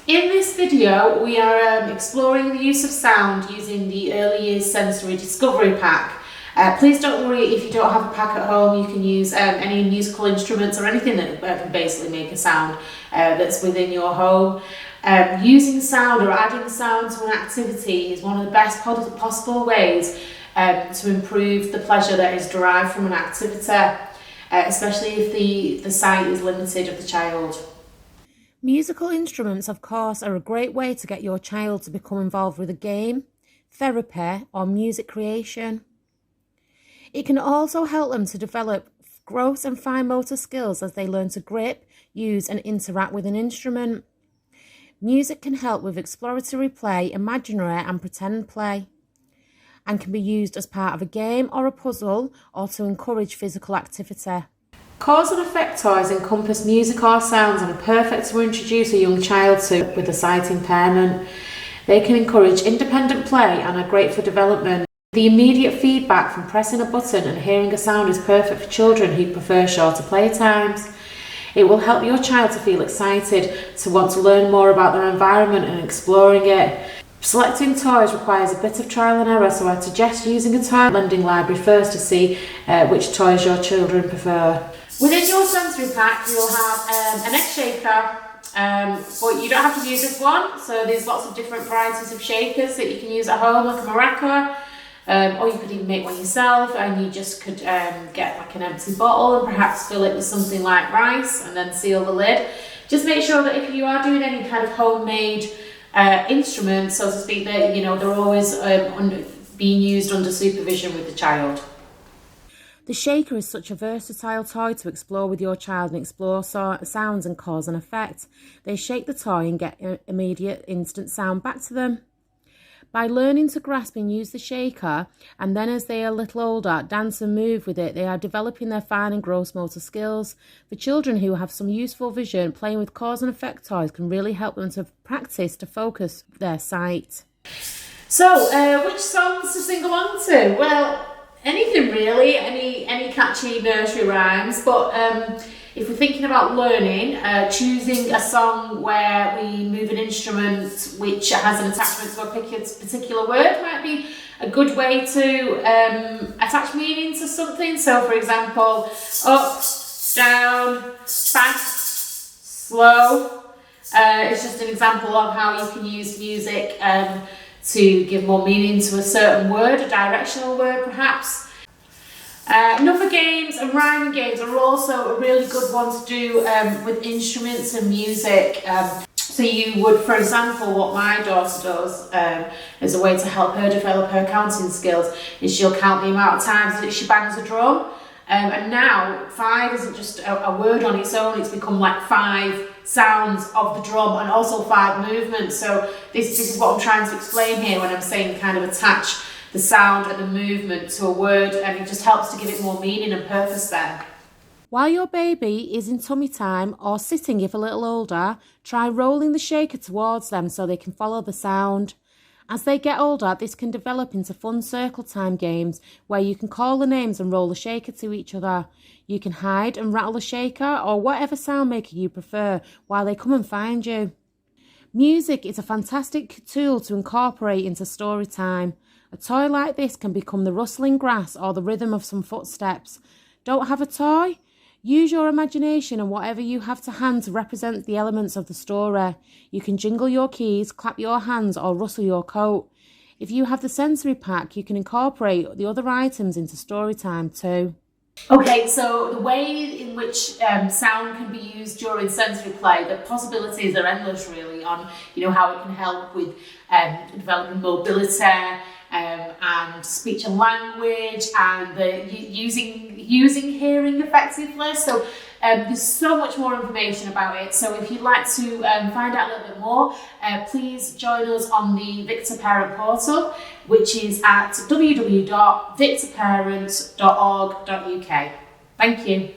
In this video, we are exploring the use of sound using the Early Years Sensory Discovery Pack. Please don't worry if you don't have a pack at home. You can use any musical instruments or anything that can basically make a sound that's within your home. Using sound or adding sound to an activity is one of the best possible ways to improve the pleasure that is derived from an activity, especially if the sight is limited of the child. Musical instruments, of course, are a great way to get your child to become involved with a game, therapy, or music creation. It can also help them to develop gross and fine motor skills as they learn to grip, use, and interact with an instrument. Music can help with exploratory play, imaginary and pretend play, and can be used as part of a game or a puzzle or to encourage physical activity. Cause and effect toys encompass music or sounds and are perfect to introduce a young child to with a sight impairment. They can encourage independent play and are great for development. The immediate feedback from pressing a button and hearing a sound is perfect for children who prefer shorter playtimes. It will help your child to feel excited, to want to learn more about their environment and exploring it. Selecting toys requires a bit of trial and error, so I suggest using a toy lending library first to see which toys your children prefer. Within your sensory pack, you'll have an egg shaker, but you don't have to use this one. So there's lots of different varieties of shakers that you can use at home, like a maraca, or you could even make one yourself, and you just could get like an empty bottle and perhaps fill it with something like rice and then seal the lid. Just make sure that if you are doing any kind of homemade instruments, so to speak, that they're always being used under supervision with the child. The shaker is such a versatile toy to explore with your child and explore sounds and cause and effect. They shake the toy and get immediate instant sound back to them. By learning to grasp and use the shaker, and then as they are a little older, dance and move with it, they are developing their fine and gross motor skills. For children who have some useful vision, playing with cause and effect toys can really help them to practice to focus their sight. So, which songs to sing along to? Well, anything really, any catchy nursery rhymes, but if we're thinking about learning, choosing a song where we move an instrument which has an attachment to a particular word might be a good way to attach meaning to something. So for example, up, down, fast, slow. It's just an example of how you can use music to give more meaning to a certain word, a directional word perhaps. Number games and rhyming games are also a really good one to do with instruments and music. So you would, for example, what my daughter does as a way to help her develop her counting skills is she'll count the amount of times that she bangs a drum. And now 5 isn't just a word on its own, it's become like 5 sounds of the drum and also 5 movements. So this is what I'm trying to explain here when I'm saying kind of attach the sound and the movement to a word, and it just helps to give it more meaning and purpose there. While your baby is in tummy time or sitting if a little older, try rolling the shaker towards them so they can follow the sound. As they get older, this can develop into fun circle time games where you can call the names and roll the shaker to each other. You can hide and rattle the shaker or whatever sound maker you prefer while they come and find you. Music is a fantastic tool to incorporate into story time. A toy like this can become the rustling grass or the rhythm of some footsteps. Don't have a toy? Use your imagination and whatever you have to hand to represent the elements of the story. You can jingle your keys, clap your hands, or rustle your coat. If you have the sensory pack, you can incorporate the other items into story time too. Okay, so the way in which sound can be used during sensory play, the possibilities are endless really on how it can help with developing mobility, and speech and language, and using hearing effectively. So there's so much more information about it. So if you'd like to find out a little bit more, please join us on the VICTA Parent Portal, which is at www.victaparents.org.uk. Thank you.